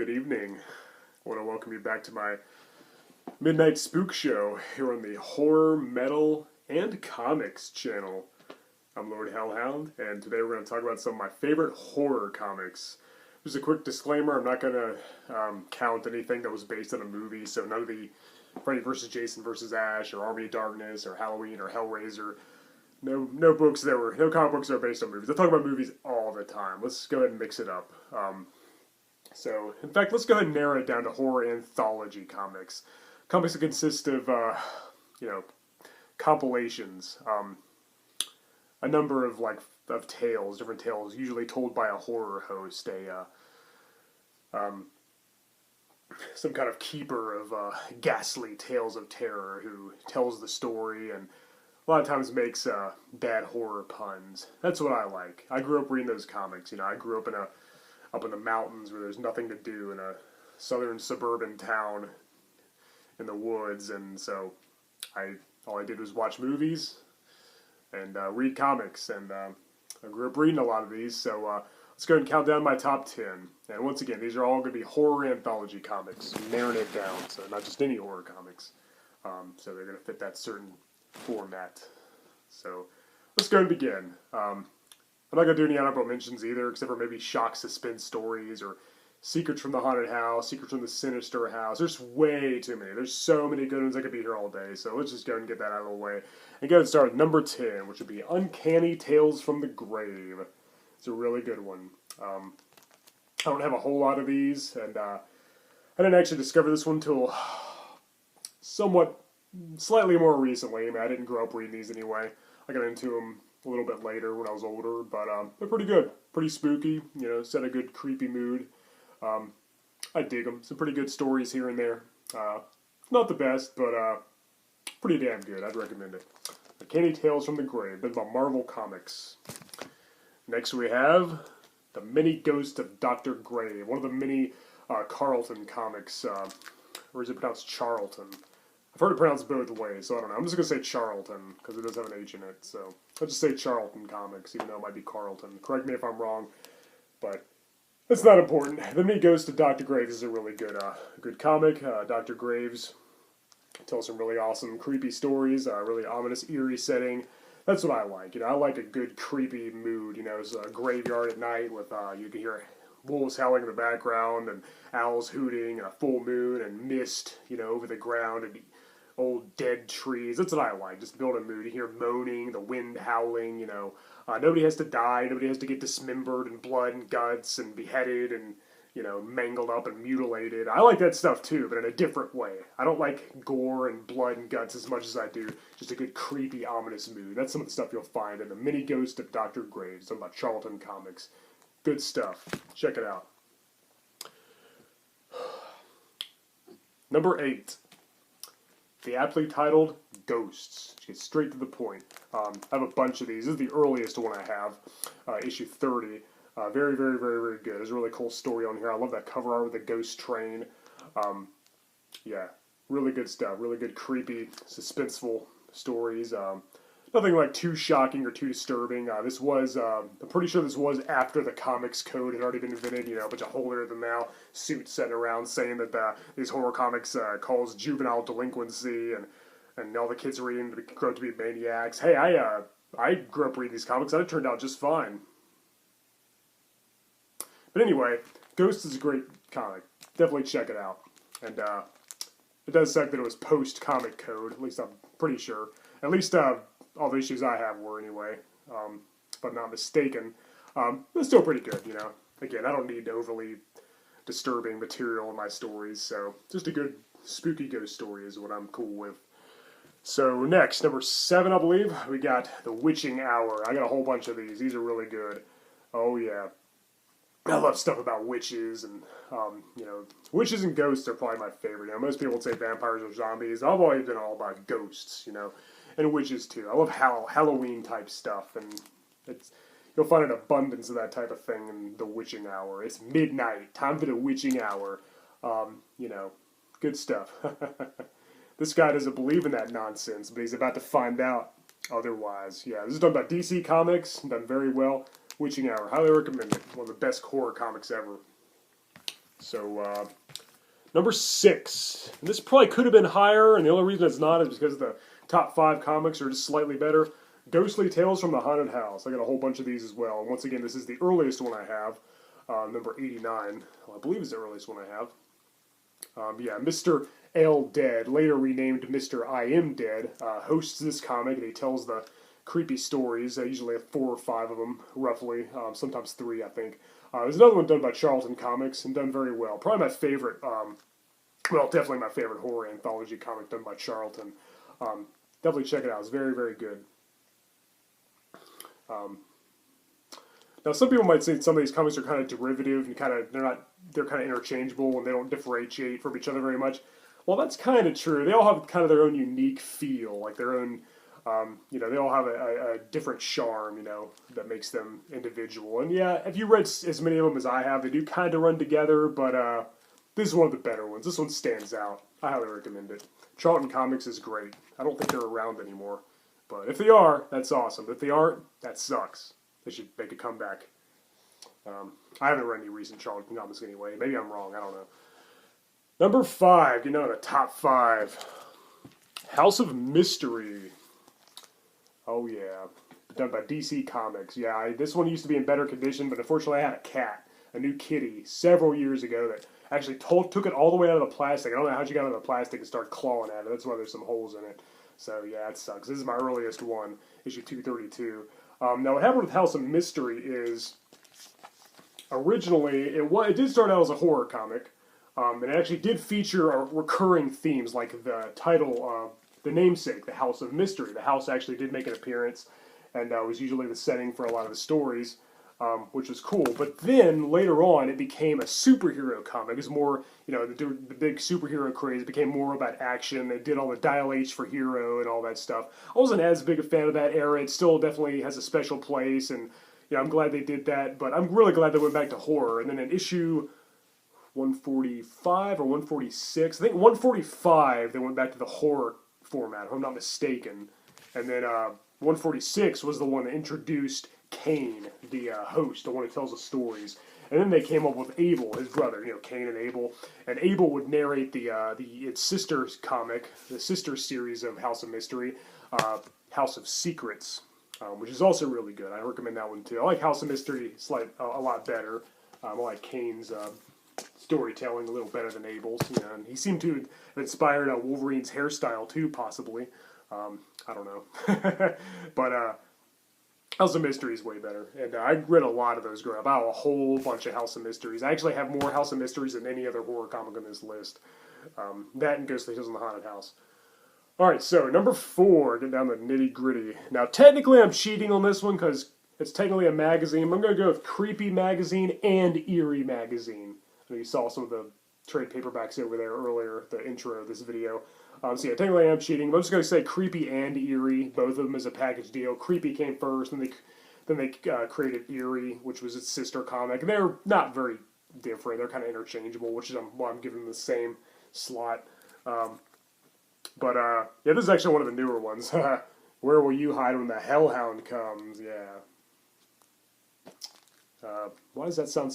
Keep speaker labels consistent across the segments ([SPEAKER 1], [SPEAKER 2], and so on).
[SPEAKER 1] Good evening. I want to welcome you back to my Midnight Spookshow here on the Horror, Metal, and Comics channel. I'm Lord Hellhound, and today we're going to talk about some of my favorite horror comics. Just a quick disclaimer, I'm not going to count anything that was based on a movie, so none of the Freddy vs. Jason vs. Ash, or Army of Darkness, or Halloween, or Hellraiser. No comic books that are based on movies. I talk about movies all the time. Let's go ahead and mix it up. So, in fact, let's go ahead and narrow it down to horror anthology comics. Comics that consist of, compilations. A number of, tales, different tales, usually told by a horror host, some kind of keeper of ghastly tales of terror who tells the story and a lot of times makes bad horror puns. That's what I like. I grew up reading those comics. I grew up up in the mountains where there's nothing to do in a southern suburban town in the woods, and so all I did was watch movies and read comics, and I grew up reading a lot of these, so let's go ahead and count down my top 10. And once again, these are all going to be horror anthology comics, narrowing it down, so not just any horror comics. So they're going to fit that certain format. So let's go ahead and begin. I'm not going to do any honorable mentions either, except for maybe shock suspense stories or Secrets from the Haunted House, Secrets from the Sinister House. There's way too many. There's so many good ones. I could be here all day. So let's just go ahead and get that out of the way. And go ahead and start with number 10, which would be Uncanny Tales from the Grave. It's a really good one. I don't have a whole lot of these, and I didn't actually discover this one until slightly more recently. I didn't grow up reading these anyway. I got into them a little bit later when I was older, but they're pretty good. Pretty spooky, set a good creepy mood. I dig them. Some pretty good stories here and there. Not the best, but pretty damn good. I'd recommend it. Uncanny Tales from the Grave, that's by Marvel Comics. Next we have The Many Ghosts of Dr. Grave, one of the many Carlton comics. Or is it pronounced Charlton? I've heard it pronounced both ways, so I don't know. I'm just going to say Charlton, because it does have an H in it, so I'll just say Charlton Comics, even though it might be Carlton. Correct me if I'm wrong, but it's not important. The Many Ghosts of Dr. Graves is a really good comic. Dr. Graves tells some really awesome, creepy stories, really ominous, eerie setting. That's what I like. I like a good, creepy mood. It's a graveyard at night with, you can hear wolves howling in the background, and owls hooting, and a full moon, and mist, over the ground, and old dead trees. That's what I like. Just build a mood. You hear moaning, the wind howling, nobody has to die, nobody has to get dismembered, and blood and guts, and beheaded, and, mangled up and mutilated. I like that stuff too, but in a different way. I don't like gore and blood and guts as much as I do just a good, creepy, ominous mood. That's some of the stuff you'll find in The Many Ghosts of Dr. Graves, something about Charlton Comics. Good stuff. Check it out. Number 8. The aptly titled Ghosts. Get straight to the point. I have a bunch of these. This is the earliest one I have. Issue 30. Very, very, very, very good. There's a really cool story on here. I love that cover art with the ghost train. Yeah, really good stuff. Really good, creepy, suspenseful stories. Nothing too shocking or too disturbing. I'm pretty sure this was after the comics code had already been invented. A bunch of holier than thou suits sitting around saying that these horror comics cause juvenile delinquency, and all the kids reading grow up to be maniacs. Hey, I grew up reading these comics, and it turned out just fine. But anyway, Ghost is a great comic. Definitely check it out. And it does suck that it was post-comic code. At least I'm pretty sure. At least all the issues I have were anyway, if I'm not mistaken. It's still pretty good, Again, I don't need overly disturbing material in my stories, so just a good spooky ghost story is what I'm cool with. So next, number 7, I believe, we got The Witching Hour. I got a whole bunch of these. These are really good. Oh, yeah. I love stuff about witches, and, witches and ghosts are probably my favorite. Most people would say vampires or zombies. I've always been all about ghosts, and witches too. I love Halloween type stuff, and you'll find an abundance of that type of thing in The Witching Hour. It's midnight, time for The Witching Hour. Good stuff. This guy doesn't believe in that nonsense, but he's about to find out otherwise. Yeah, this is done by DC Comics, done very well. Witching Hour, highly recommend it. One of the best horror comics ever. So, number 6. And this probably could have been higher, and the only reason it's not is because the top 5 comics are just slightly better. Ghostly Tales from the Haunted House. I got a whole bunch of these as well. And once again, this is the earliest one I have. Number 89. Well, I believe is the earliest one I have. Yeah, Mr. L. Dead, later renamed Mr. I Am Dead, hosts this comic, and he tells the creepy stories. Usually have 4 or 5 of them, roughly. Sometimes 3, I think. There's another one done by Charlton Comics, and done very well. Probably my favorite, well, definitely my favorite horror anthology comic done by Charlton. Definitely check it out. It's very, very good. Now, some people might say some of these comics are kind of derivative and they're kind of interchangeable and they don't differentiate from each other very much. Well, that's kind of true. They all have kind of their own unique feel, like their own, they all have a different charm, that makes them individual. And yeah, if you read as many of them as I have, they do kind of run together, but this is one of the better ones. This one stands out. I highly recommend it. Charlton Comics is great. I don't think they're around anymore. But if they are, that's awesome. If they aren't, that sucks. They should make a comeback. I haven't read any recent Charlton Comics anyway. Maybe I'm wrong. I don't know. Number 5, the top 5. House of Mystery. Oh, yeah. Done by DC Comics. Yeah, this one used to be in better condition, but unfortunately I had a cat, a new kitty, several years ago that actually took it all the way out of the plastic. I don't know how she got out of the plastic and started clawing at it. That's why there's some holes in it. So, yeah, it sucks. This is my earliest one, issue 232. Now, what happened with House of Mystery is, originally, it did start out as a horror comic, and it actually did feature recurring themes, like the title, the namesake, the House of Mystery. The house actually did make an appearance, and was usually the setting for a lot of the stories, which was cool. But then, later on, it became a superhero comic. It was more, the big superhero craze became more about action. It did all the Dial H for Hero and all that stuff. I wasn't as big a fan of that era. It still definitely has a special place, and I'm glad they did that. But I'm really glad they went back to horror. And then in issue 145 or 146, I think 145, they went back to the horror format, if I'm not mistaken. And then 146 was the one that introduced Cain, the host, the one who tells the stories. And then they came up with Abel, his brother, Cain and Abel. And Abel would narrate its sister comic, the sister series of House of Mystery, House of Secrets, which is also really good. I recommend that one too. I like House of Mystery a lot better. I like Cain's storytelling a little better than Abel's. And he seemed to have inspired Wolverine's hairstyle too, possibly. I don't know. But House of Mystery is way better, and I read a lot of those growing up. I have a whole bunch of House of Mysteries. I actually have more House of Mysteries than any other horror comic on this list. That and Ghostly Tales in the Haunted House. Alright, so number 4, getting down to the nitty-gritty. Now, technically I'm cheating on this one because it's technically a magazine. I'm going to go with Creepy Magazine and Eerie Magazine. I know you saw some of the trade paperbacks over there earlier, the intro of this video. So yeah, technically I'm cheating. I'm just going to say Creepy and Eerie, both of them as a package deal. Creepy came first, and then they created Eerie, which was its sister comic. And they're not very different. They're kind of interchangeable, which is why I'm giving them the same slot. But yeah, this is actually one of the newer ones. Where will you hide when the Hellhound comes? Yeah. Why does that sound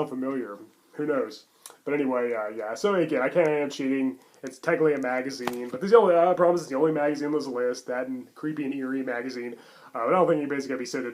[SPEAKER 1] familiar? Who knows? But anyway, yeah. So again, I can't am cheating. It's technically a magazine, but I promise it's the only magazine on this list. That and Creepy and Eerie Magazine. I don't think anybody's gonna be so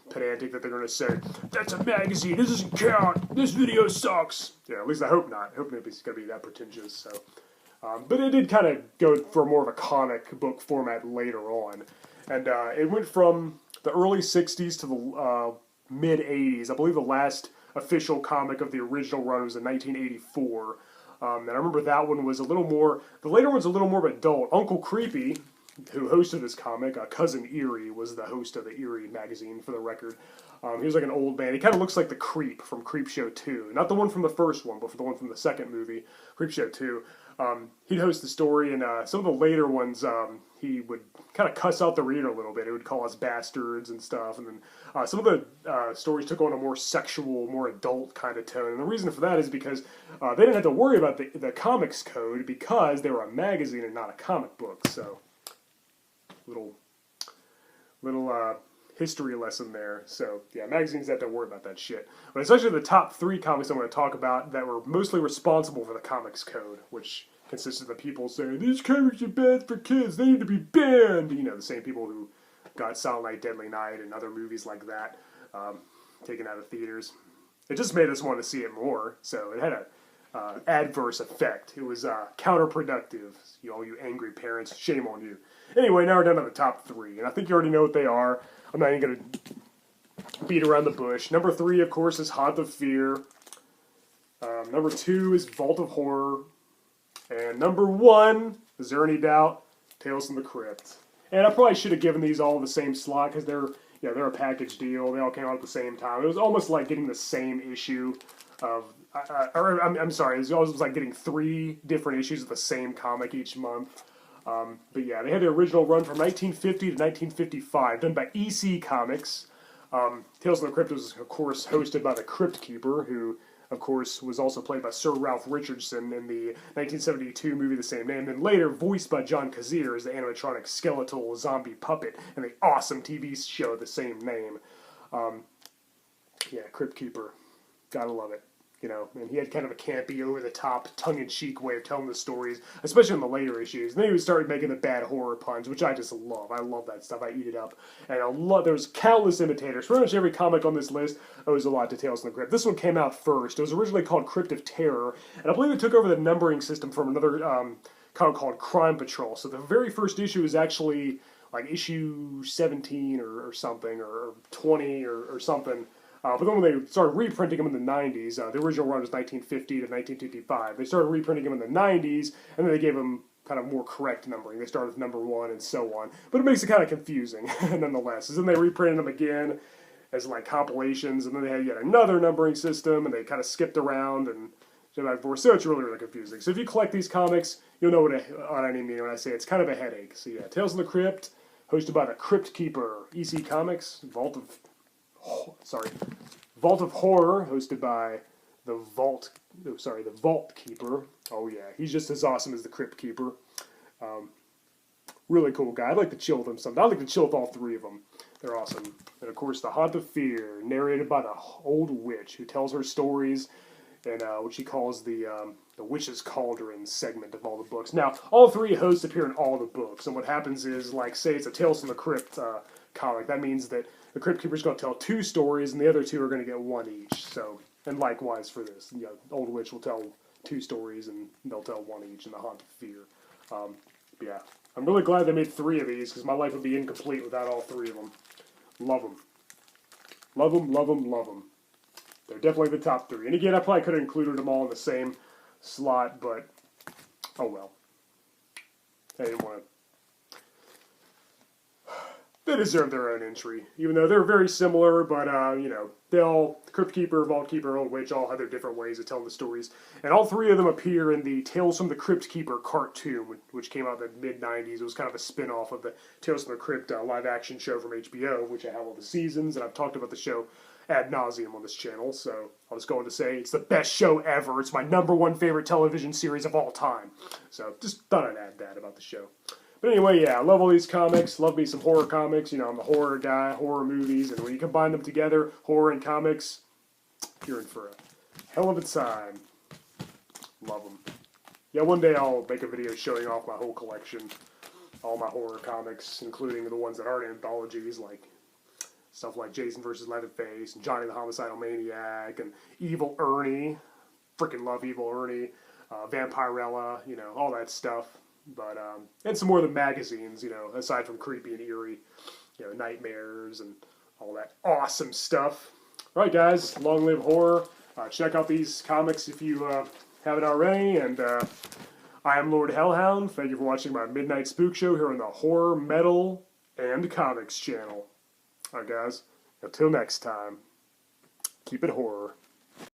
[SPEAKER 1] pedantic that they're gonna say that's a magazine. This doesn't count. This video sucks. Yeah, at least I hope not. I hope nobody's gonna be that pretentious. So, but it did kind of go for more of a comic book format later on, and it went from the early '60s to the mid '80s. I believe the last official comic of the original run was in 1984. And I remember that one was a little more, the later one's a little more adult. Uncle Creepy, who hosted this comic, Cousin Eerie was the host of the Eerie magazine, for the record. He was like an old man. He kind of looks like the Creep from Creepshow 2. Not the one from the first one, but for the one from the second movie, Creepshow 2. He'd host the story, and some of the later ones, he would kind of cuss out the reader a little bit. He would call us bastards and stuff, and then some of the stories took on a more sexual, more adult kind of tone. And the reason for that is because they didn't have to worry about the comics code because they were a magazine and not a comic book. So, little history lesson there. So, yeah, magazines have to worry about that shit. But it's actually the top 3 comics I'm going to talk about that were mostly responsible for the Comics Code, which consists of the people saying, these comics are bad for kids, they need to be banned! You know, the same people who got Silent Night, Deadly Night, and other movies like that taken out of theaters. It just made us want to see it more, so it had a adverse effect. It was counterproductive. All you angry parents, shame on you. Anyway, now we're down to the top 3, and I think you already know what they are. I'm not even going to beat around the bush. Number 3, of course, is Haunt of Fear. Number 2 is Vault of Horror. And number 1, is there any doubt, Tales from the Crypt. And I probably should have given these all the same slot, because they're a package deal. They all came out at the same time. It was almost like getting the same issue of... I'm sorry, it was almost like getting 3 different issues of the same comic each month. But yeah, they had the original run from 1950 to 1955, done by EC Comics. Tales from the Crypt was, of course, hosted by the Crypt Keeper, who, of course, was also played by Sir Ralph Richardson in the 1972 movie the same name, and then later voiced by John Kazier as the animatronic skeletal zombie puppet in the awesome TV show the same name. Yeah, Crypt Keeper. Gotta love it. You know, and he had kind of a campy, over-the-top, tongue-in-cheek way of telling the stories, especially in the later issues. And then he started making the bad horror puns, which I just love. I love that stuff. I eat it up. And there's countless imitators. Pretty much every comic on this list owes a lot to Tales from the Crypt. This one came out first. It was originally called Crypt of Terror, and I believe it took over the numbering system from another comic called Crime Patrol. So the very first issue is actually like issue 17 or something, or 20 or something. But then when they started reprinting them in the 90s, the original run was 1950 to 1955. They started reprinting them in the 90s, and then they gave them kind of more correct numbering. They started with number 1 and so on. But it makes it kind of confusing, nonetheless. And then they reprinted them again as like compilations, and then they had yet another numbering system, and they kind of skipped around and so back and forth. So it's really, really confusing. So if you collect these comics, you'll know what I mean when I say it's kind of a headache. So yeah, Tales from the Crypt, hosted by the Crypt Keeper, EC Comics, Vault of Horror, hosted by the Vault Keeper. Oh yeah, he's just as awesome as the Crypt Keeper. Really cool guy. I'd like to chill with him sometime. I'd like to chill with all 3 of them. They're awesome. And of course, the Haunt of Fear, narrated by the old witch who tells her stories in what she calls the Witch's Cauldron segment of all the books. Now, all 3 hosts appear in all the books, and what happens is, like, say it's a Tales from the Crypt comic, that means that the Crypt Keeper's going to tell 2 stories, and the other 2 are going to get 1 each. So, and likewise for this, Old Witch will tell 2 stories, and they'll tell 1 each in the Haunt of Fear. Yeah, I'm really glad they made 3 of these, because my life would be incomplete without all 3 of them. Love them. Love them, love them, love them. They're definitely the top 3. And again, I probably could have included them all in the same slot, but oh well. I didn't want to. They deserve their own entry, even though they're very similar, but, Crypt Keeper, Vault Keeper, Old Witch all have their different ways of telling the stories. And all 3 of them appear in the Tales from the Crypt Keeper cartoon, which came out in the mid-90s. It was kind of a spin-off of the Tales from the Crypt live-action show from HBO, which I have all the seasons, and I've talked about the show ad nauseum on this channel, so I'll just go on to say it's the best show ever. It's my #1 favorite television series of all time. So just thought I'd add that about the show. But anyway, yeah, I love all these comics. Love me some horror comics. I'm a horror guy, horror movies, and when you combine them together, horror and comics, you're in for a hell of a time. Love them. Yeah, one day I'll make a video showing off my whole collection, all my horror comics, including the ones that aren't anthologies, like stuff like Jason vs. Leatherface, and Johnny the Homicidal Maniac, and Evil Ernie. Freaking love Evil Ernie. Vampirella, all that stuff. But, and some more of the magazines, aside from Creepy and Eerie, Nightmares and all that awesome stuff. Alright guys, long live horror. Check out these comics if you haven't already, and I am Lord Hellhound. Thank you for watching my Midnight Spookshow here on the Horror, Metal, and Comics channel. Alright guys, until next time, keep it horror.